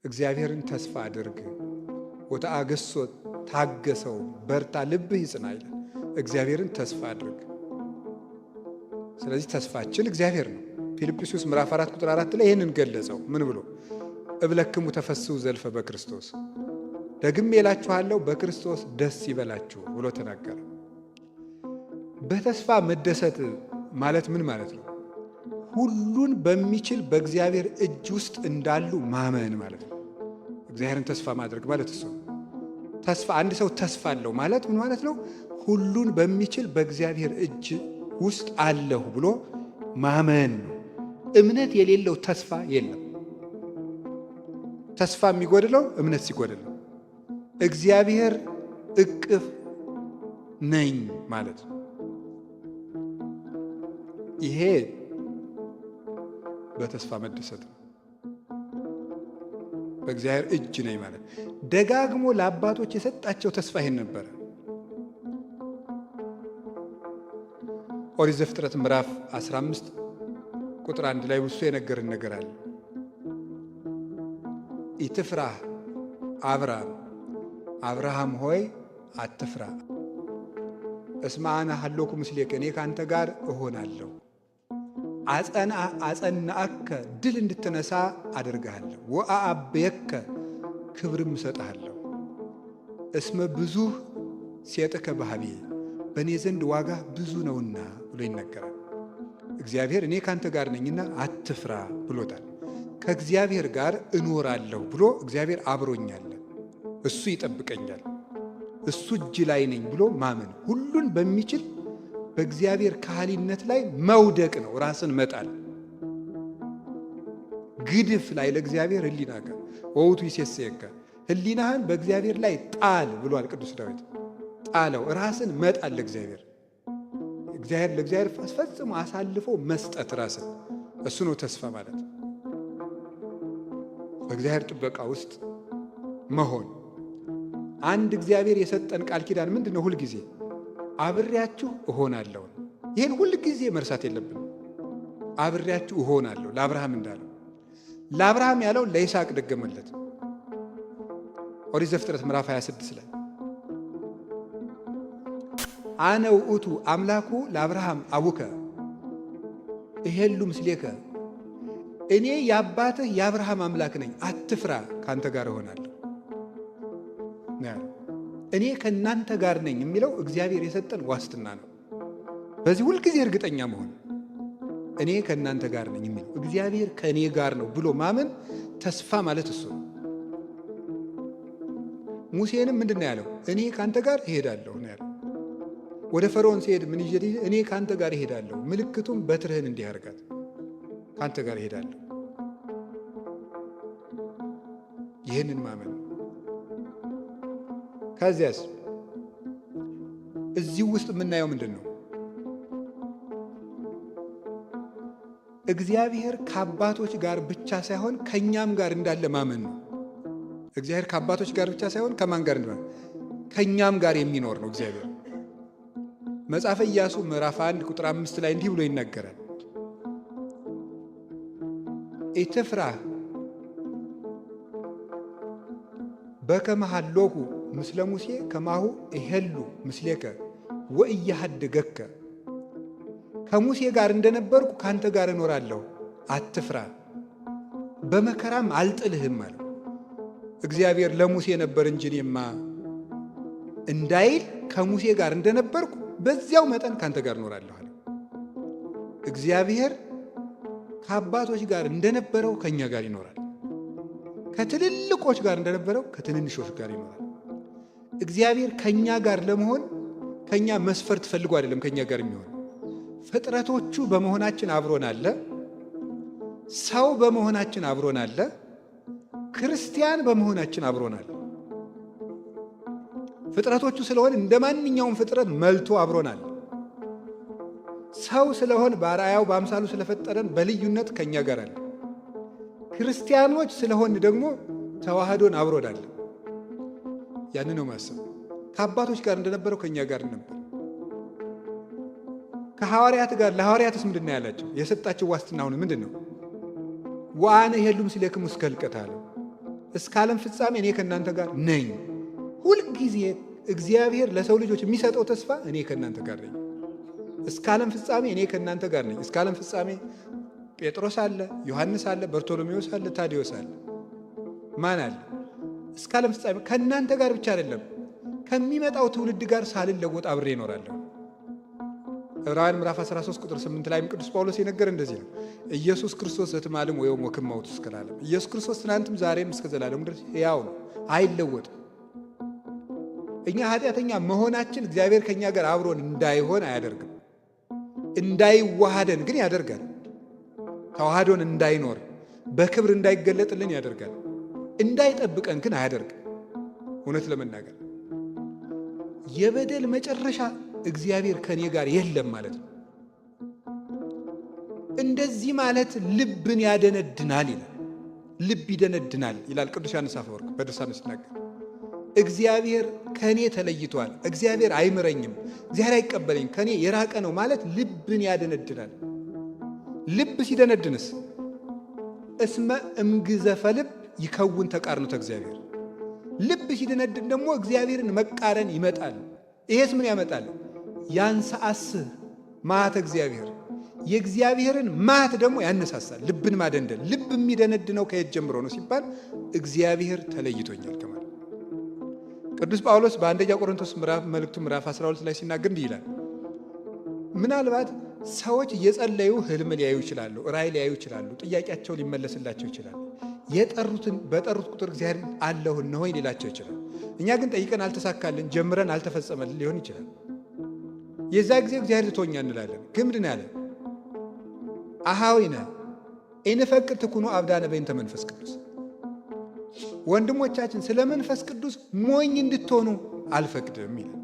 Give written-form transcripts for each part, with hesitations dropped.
እግዚአብሔርን ተስፋ አድርግ ወተአገሶ ታገሰው በርታ ልብህ ይጽና ይላል። እግዚአብሔርን ተስፋ አድርግ። ስለዚህ ተስፋችን እግዚአብሔር ነው። ፊልጵስዩስ ምዕራፍ 4 ቁጥር 4 ላይ ይህንን ገለጸው። ምን ብሎ? እብለክሙ ተፈስሑ ዘልፈ በክርስቶስ፣ ደግሜ እላችኋለሁ በክርስቶስ ደስ ይበላችሁ ብሎ ተናገረ። በተስፋ መደሰት ማለት ምን ማለት ነው? ሁሉን በሚችል በእግዚአብሔር እጅ ውስጥ እንዳሉ ማመን ማለት ነው። እግዚአብሔርን ተስፋ ማድረግ ማለት እሱ ነው። ተስፋ አንድ ሰው ተስፋ አለው ማለት ምን ማለት ነው? ሁሉን በሚችል በእግዚአብሔር እጅ ውስጥ አለሁ ብሎ ማመን ነው። እምነት የሌለው ተስፋ የለም። ተስፋ የሚጎድለው እምነት ሲጎድል ነው። እግዚአብሔር እቅፍ ነኝ ማለት ነው። ይሄ በተስፋ መደሰት ነው። በእግዚአብሔር እጅ ነኝ ማለት ደጋግሞ ለአባቶች የሰጣቸው ተስፋ ይሄን ነበረ። ኦሪት ዘፍጥረት ምዕራፍ 15 ቁጥር 1 ላይ ብሶ የነገርን ነገር አለ። ኢትፍራህ አብርሃም ሆይ አትፍራ፣ እስመ አነ ሀሎኩ ምስሌከ፣ እኔ ከአንተ ጋር እሆናለሁ፣ አጸናአከ፣ ድል እንድትነሳ አደርግሃለሁ፣ ወአአብየከ፣ ክብርም እሰጥሃለሁ፣ እስመ ብዙኅ ሴጥከ በኀቤ፣ በእኔ ዘንድ ዋጋ ብዙ ነውና ብሎ ይነገራል። እግዚአብሔር እኔ ካንተ ጋር ነኝና አትፍራ ብሎታል። ከእግዚአብሔር ጋር እኖራለሁ ብሎ እግዚአብሔር አብሮኛል፣ እሱ ይጠብቀኛል፣ እሱ እጅ ላይ ነኝ ብሎ ማመን ሁሉን በሚችል በእግዚአብሔር ካህሊነት ላይ መውደቅ ነው። ራስን መጣል ግድፍ ላይ ለእግዚአብሔር ህሊናከ ወውቱ ይሴሰየከ፣ ህሊናህን በእግዚአብሔር ላይ ጣል ብሏል ቅዱስ ዳዊት። ጣለው፣ ራስን መጣል ለእግዚአብሔር። ለእግዚአብሔር ፈጽሞ አሳልፎ መስጠት ራስን፣ እሱ ነው ተስፋ ማለት። በእግዚአብሔር ጥበቃ ውስጥ መሆን። አንድ እግዚአብሔር የሰጠን ቃል ኪዳን ምንድን ነው? ሁልጊዜ አብሬያችሁ እሆናለሁ። ይህን ሁልጊዜ መርሳት የለብንም። አብሬያችሁ እሆናለሁ ለአብርሃም እንዳለው፣ ለአብርሃም ያለው ለይስሐቅ ደገመለት። ኦሪት ዘፍጥረት ምዕራፍ 26 ላይ አነ ውእቱ አምላኩ ለአብርሃም አቡከ እሄሉ ምስሌከ፣ እኔ የአባትህ የአብርሃም አምላክ ነኝ፣ አትፍራ፣ ካንተ ጋር እሆናለሁ። እኔ ከእናንተ ጋር ነኝ የሚለው እግዚአብሔር የሰጠን ዋስትና ነው። በዚህ ሁልጊዜ እርግጠኛ መሆን፣ እኔ ከእናንተ ጋር ነኝ የሚለው እግዚአብሔር ከእኔ ጋር ነው ብሎ ማመን ተስፋ ማለት እሱ ነው። ሙሴንም ምንድን ነው ያለው? እኔ ካንተ ጋር እሄዳለሁ ነው ያለው። ወደ ፈርዖን ሲሄድ ምን ይዤ? እኔ ካንተ ጋር እሄዳለሁ፣ ምልክቱም በትርህን እንዲህ አድርጋት፣ ካንተ ጋር እሄዳለሁ። ይህንን ማመን። ከዚያስ እዚህ ውስጥ የምናየው ምንድን ነው? እግዚአብሔር ከአባቶች ጋር ብቻ ሳይሆን ከእኛም ጋር እንዳለ ማመን ነው። እግዚአብሔር ከአባቶች ጋር ብቻ ሳይሆን ከማን ጋር እንደሆነ ከእኛም ጋር የሚኖር ነው እግዚአብሔር። መጽሐፈ ኢያሱ ምዕራፍ 1 ቁጥር 5 ላይ እንዲህ ብሎ ይናገራል። ኢትፍራህ በከመ ሀሎኩ ምስለ ሙሴ ከማሁ እሄሉ ምስሌከ ወኢያሃድገከ፣ ከሙሴ ጋር እንደነበርኩ ካንተ ጋር እኖራለሁ፣ አትፍራ፣ በመከራም አልጥልህም አለ። እግዚአብሔር ለሙሴ ነበር እንጂ እኔማ እንዳይል ከሙሴ ጋር እንደነበርኩ በዚያው መጠን ካንተ ጋር እኖራለሁ አለ። እግዚአብሔር ከአባቶች ጋር እንደነበረው ከእኛ ጋር ይኖራል። ከትልልቆች ጋር እንደነበረው ከትንንሾች ጋር ይኖራል። እግዚአብሔር ከእኛ ጋር ለመሆን ከእኛ መስፈርት ፈልጎ አይደለም ከእኛ ጋር የሚሆን። ፍጥረቶቹ በመሆናችን አብሮን አለ፣ ሰው በመሆናችን አብሮን አለ፣ ክርስቲያን በመሆናችን አብሮን አለ። ፍጥረቶቹ ስለሆን እንደ ማንኛውም ፍጥረት መልቶ አብሮናል። ሰው ስለሆን በአርአያው በአምሳሉ ስለፈጠረን በልዩነት ከእኛ ጋር አለ። ክርስቲያኖች ስለሆን ደግሞ ተዋህዶን አብሮናል። ያን ነው ማሰብ። ከአባቶች ጋር እንደነበረው ከእኛ ጋር ነበር። ከሐዋርያት ጋር ለሐዋርያትስ ምንድን ነው ያላቸው? የሰጣቸው ዋስትና አሁን ምንድን ነው? ወአነ እሄሉ ምስሌክሙ እስከ ሕልቀት አለ። እስከ ዓለም ፍጻሜ እኔ ከእናንተ ጋር ነኝ። ሁልጊዜ እግዚአብሔር ለሰው ልጆች የሚሰጠው ተስፋ እኔ ከእናንተ ጋር ነኝ፣ እስከ ዓለም ፍጻሜ እኔ ከእናንተ ጋር ነኝ። እስከ ዓለም ፍጻሜ ጴጥሮስ አለ፣ ዮሐንስ አለ፣ በርቶሎሜዎስ አለ፣ ታዲዮስ አለ። ማን አለ? እስከ ዓለም ፍጻሜ ከእናንተ ጋር ብቻ አይደለም፣ ከሚመጣው ትውልድ ጋር ሳልለወጥ አብሬ እኖራለሁ። ዕብራውያን ምዕራፍ 13 ቁጥር 8 ላይም ቅዱስ ጳውሎስ የነገር እንደዚህ ነው። ኢየሱስ ክርስቶስ ዘትማልም ወይም ወክማውት እስከ ለዓለም። ኢየሱስ ክርስቶስ ትናንትም ዛሬም እስከ ዘላለም ድረስ ሕያው ነው፣ አይለወጥም። እኛ ኃጢአተኛ መሆናችን እግዚአብሔር ከኛ ጋር አብሮን እንዳይሆን አያደርግም። እንዳይዋሃደን ግን ያደርጋል። ተዋህዶን እንዳይኖር በክብር እንዳይገለጥልን ያደርጋል። እንዳይጠብቀን ግን አያደርግም። እውነት ለመናገር የበደል መጨረሻ እግዚአብሔር ከኔ ጋር የለም ማለት ነው። እንደዚህ ማለት ልብን ያደነድናል ይላል። ልብ ይደነድናል ይላል ቅዱስ ዮሐንስ አፈወርቅ በድርሳኑ ሲናገር። እግዚአብሔር ከኔ ተለይቷል፣ እግዚአብሔር አይምረኝም፣ እግዚአብሔር አይቀበለኝም፣ ከኔ የራቀ ነው ማለት ልብን ያደነድናል። ልብ ሲደነድንስ እስመ እምግዘፈ ልብ ይከውን ተቃርኖተ እግዚአብሔር። ልብ ሲደነድን ደግሞ እግዚአብሔርን መቃረን ይመጣል። ይሄስ ምን ያመጣል? ያንሰአስህ መዓተ እግዚአብሔር፣ የእግዚአብሔርን መዓት ደግሞ ያነሳሳል። ልብን ማደንደን። ልብ የሚደነድነው ከየት ጀምሮ ነው ሲባል እግዚአብሔር ተለይቶኛል ከማለት። ቅዱስ ጳውሎስ በአንደኛ ቆሮንቶስ መልእክቱ ምዕራፍ 12 ላይ ሲናገር እንዲህ ይላል። ምናልባት ሰዎች እየጸለዩ ህልም ሊያዩ ይችላሉ፣ ራእይ ሊያዩ ይችላሉ፣ ጥያቄያቸው ሊመለስላቸው ይችላል። በጠሩት ቁጥር እግዚአብሔር አለሁ እነሆኝ ሊላቸው ይችላል። እኛ ግን ጠይቀን አልተሳካልን፣ ጀምረን አልተፈጸመልን ሊሆን ይችላል። የዛ ጊዜ እግዚአብሔር ትቶኛ እንላለን። ግን ምንድን ያለ አሃዊነ ኢንፈቅድ ትኩኑ አብዳነ በእንተ መንፈስ ቅዱስ። ወንድሞቻችን ስለ መንፈስ ቅዱስ ሞኝ እንድትሆኑ አልፈቅድም ይላል።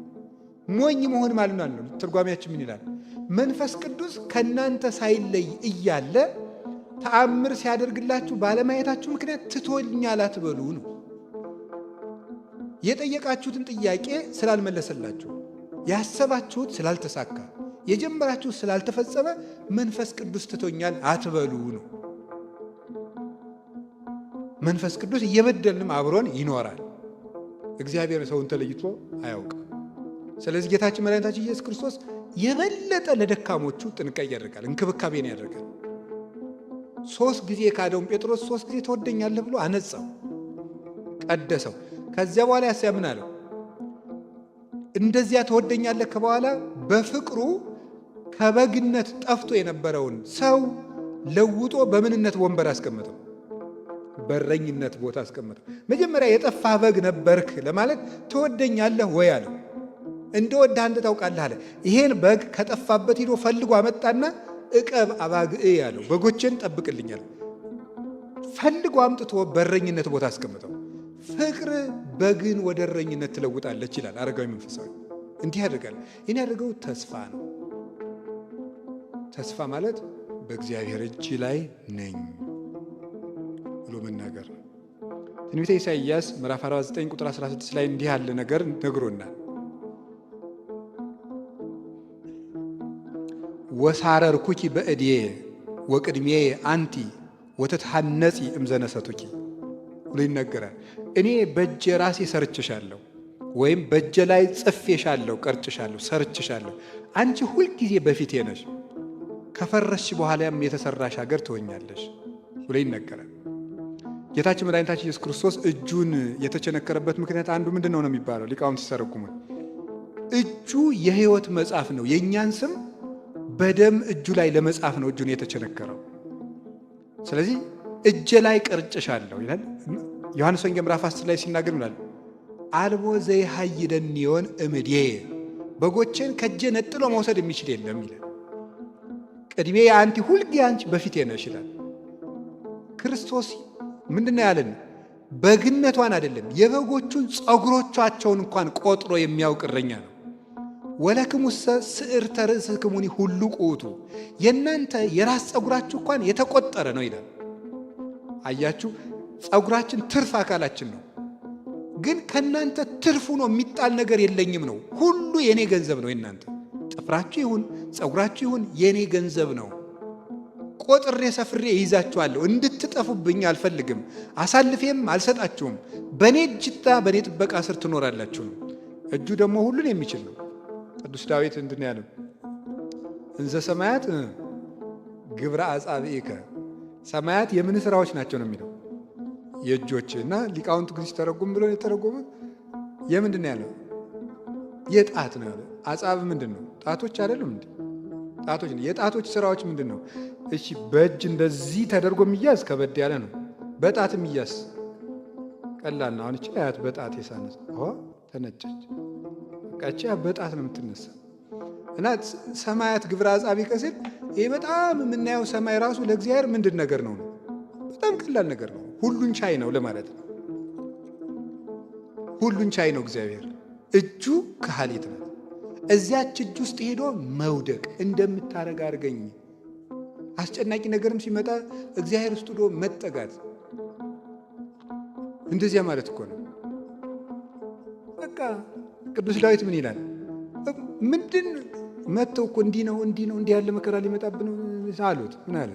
ሞኝ መሆን ማለት ነው። ትርጓሜያችን ምን ይላል? መንፈስ ቅዱስ ከእናንተ ሳይለይ እያለ ተአምር ሲያደርግላችሁ ባለማየታችሁ ምክንያት ትቶኛል አትበሉ ነው። የጠየቃችሁትን ጥያቄ ስላልመለሰላችሁ፣ ያሰባችሁት ስላልተሳካ፣ የጀመራችሁት ስላልተፈጸመ መንፈስ ቅዱስ ትቶኛል አትበሉ ነው። መንፈስ ቅዱስ እየበደልንም አብሮን ይኖራል። እግዚአብሔር ሰውን ተለይቶ አያውቅም። ስለዚህ ጌታችን መድኃኒታችን ኢየሱስ ክርስቶስ የበለጠ ለደካሞቹ ጥንቃቄ ያደርጋል፣ እንክብካቤን ያደርጋል። 3 ጊዜ የካደውን ጴጥሮስ 3 ጊዜ ትወደኛለህ ብሎ አነጻው፣ ቀደሰው። ከዚያ በኋላ ያስያምን አለው። እንደዚያ ትወደኛለህ ከበኋላ በፍቅሩ ከበግነት ጠፍቶ የነበረውን ሰው ለውጦ በምንነት ወንበር አስቀመጠው፣ በረኝነት ቦታ አስቀመጠው። መጀመሪያ የጠፋ በግ ነበርክ ለማለት ትወደኛለህ ወይ አለው። እንደወደህ አንተ ታውቃለህ አለ። ይሄን በግ ከጠፋበት ሂዶ ፈልጎ አመጣና እቀብ አባግዕ ያለው፣ በጎችን ጠብቅልኛል። ፈልጎ አምጥቶ በረኝነት ቦታ አስቀምጠው። ፍቅር በግን ወደ እረኝነት ትለውጣለች ይላል አረጋዊ መንፈሳዊ። እንዲህ ያደርጋል። ይህን ያደርገው ተስፋ ነው። ተስፋ ማለት በእግዚአብሔር እጅ ላይ ነኝ ብሎ መናገር ነው። ትንቢተ ኢሳይያስ ምዕራፍ 49 ቁጥር 16 ላይ እንዲህ ያለ ነገር ነግሮናል። ወሳረርኩኪ በእድዬ ወቅድሜ አንቲ ወተትሐነጺ እምዘነሰቱኪ ብሎ ይነገራል። እኔ በእጄ ራሴ ሰርችሻለሁ፣ ወይም በእጄ ላይ ጽፌሻለሁ፣ ቀርጭሻለሁ፣ ሰርችሻለሁ። አንቺ ሁልጊዜ በፊቴ ነሽ፣ ከፈረስሽ በኋላም የተሰራሽ ሀገር ትሆኛለሽ ብሎ ይነገራል። ጌታችን መድኃኒታችን ኢየሱስ ክርስቶስ እጁን የተቸነከረበት ምክንያት አንዱ ምንድን ነው የሚባለው? ሊቃውንት ሲተረጉሙ እጁ የሕይወት መጽሐፍ ነው። የእኛን ስም በደም እጁ ላይ ለመጻፍ ነው እጁን የተቸነከረው። ስለዚህ እጄ ላይ ቀርጭሻለሁ ይላል። ዮሐንስ ወንጌል ምዕራፍ 10 ላይ ሲናገር ይላል አልቦ ዘይሃይደኒዮን እምድዬ፣ በጎቼን ከእጄ ነጥሎ መውሰድ የሚችል የለም ይላል። ቅድሜ አንቲ፣ ሁልጊዜ አንቺ በፊቴ ነሽ ይላል። ክርስቶስ ምንድነው ያለን? በግነቷን አይደለም የበጎቹን ጸጉሮቻቸውን እንኳን ቆጥሮ የሚያውቅ እረኛ ነው። ወለክሙሰ ስዕርተ ርእስክሙኒ ሁሉ ቁቱ፣ የእናንተ የራስ ጸጉራችሁ እንኳን የተቆጠረ ነው ይላል። አያችሁ፣ ጸጉራችን ትርፍ አካላችን ነው። ግን ከእናንተ ትርፉ ነው የሚጣል ነገር የለኝም ነው። ሁሉ የኔ ገንዘብ ነው። የእናንተ ጥፍራችሁ ይሁን ጸጉራችሁ ይሁን የኔ ገንዘብ ነው። ቆጥሬ ሰፍሬ ይይዛችኋለሁ፣ እንድትጠፉብኝ አልፈልግም፣ አሳልፌም አልሰጣችሁም፣ በእኔ እጅና በእኔ ጥበቃ ስር ትኖራላችሁ ነው። እጁ ደግሞ ሁሉን የሚችል ነው። ቅዱስ ዳዊት እንድን ያለው እንዘ ሰማያት ግብረ አጻብዒከ፣ ሰማያት የምን ስራዎች ናቸው ነው የሚለው የእጆች እና ሊቃውንቱ ግን ሲተረጉም ብሎ የተረጎመ የምንድን ነው ያለው? የጣት ነው ያለው። አጻብ ምንድን ነው? ጣቶች አይደሉም እንዴ? ጣቶች ነው። የጣቶች ስራዎች ምንድን ነው? እሺ በእጅ እንደዚህ ተደርጎ የሚያዝ ከበድ ያለ ነው። በጣት የሚያዝ ቀላል ነው። አሁን እቺ አያት በጣት የሳነስ ተነጨች። በቃ በጣት ነው የምትነሳ። እና ሰማያት ግብረ አጻብዒከ ሲል ይሄ በጣም የምናየው ሰማይ ራሱ ለእግዚአብሔር ምንድን ነገር ነው? በጣም ቀላል ነገር ነው። ሁሉን ቻይ ነው ለማለት ነው። ሁሉን ቻይ ነው እግዚአብሔር። እጁ ከሃሊት ናት። እዚያች እጅ ውስጥ ሄዶ መውደቅ እንደምታረግ አድርገኝ። አስጨናቂ ነገርም ሲመጣ እግዚአብሔር ውስጥ ሄዶ መጠጋት፣ እንደዚያ ማለት እኮ ነው። በቃ ቅዱስ ዳዊት ምን ይላል? ምንድን መጥተው እኮ እንዲህ ነው እንዲህ ያለ መከራ ሊመጣብን አሉት። ምን አለ?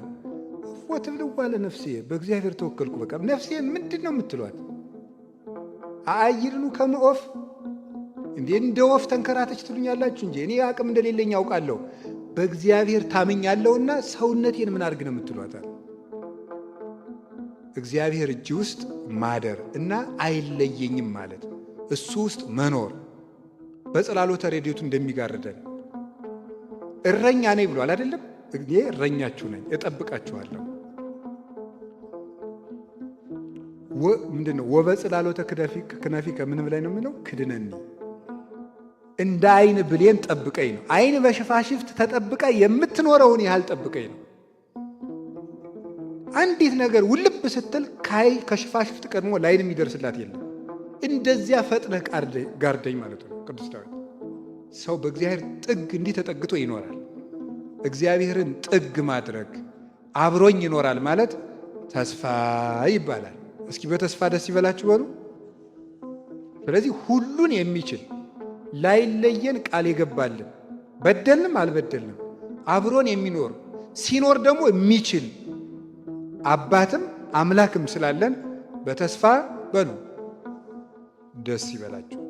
ወትብልዋ ለነፍሴ በእግዚአብሔር ተወከልኩ። በቃ ነፍሴ ምንድን ነው የምትሏት? አአይድኑ ከመ ዖፍ፣ እንደ ወፍ ተንከራተች ትሉኛላችሁ እንጂ እኔ አቅም እንደሌለኝ ያውቃለሁ። በእግዚአብሔር ታምኛለሁና ሰውነቴን ምን አድርግ ነው የምትሏታል? እግዚአብሔር እጅ ውስጥ ማደር እና አይለየኝም ማለት እሱ ውስጥ መኖር በጽላሎተ ረድኤቱ እንደሚጋርደን እረኛ ነኝ ብሏል አይደለም? እኔ እረኛችሁ ነኝ፣ እጠብቃችኋለሁ። ምንድነው? ወበጽላሎተ ክነፊከ ምንም ላይ ነው የሚለው? ክድነኒ፣ እንደ አይን ብሌን ጠብቀኝ ነው። አይን በሽፋሽፍት ተጠብቃ የምትኖረውን ያህል ጠብቀኝ ነው። አንዲት ነገር ውልብ ስትል ከሽፋሽፍት ቀድሞ ላይን የሚደርስላት የለም። እንደዚያ ፈጥነህ ጋርደኝ ማለት ነው። ቅዱስ ዳዊት ሰው በእግዚአብሔር ጥግ እንዲህ ተጠግቶ ይኖራል። እግዚአብሔርን ጥግ ማድረግ አብሮኝ ይኖራል ማለት ተስፋ ይባላል። እስኪ በተስፋ ደስ ይበላችሁ በሉ። ስለዚህ ሁሉን የሚችል ላይለየን ቃል የገባልን በደልንም አልበደልንም አብሮን የሚኖር ሲኖር ደግሞ የሚችል አባትም አምላክም ስላለን በተስፋ በሉ ደስ ይበላችሁ።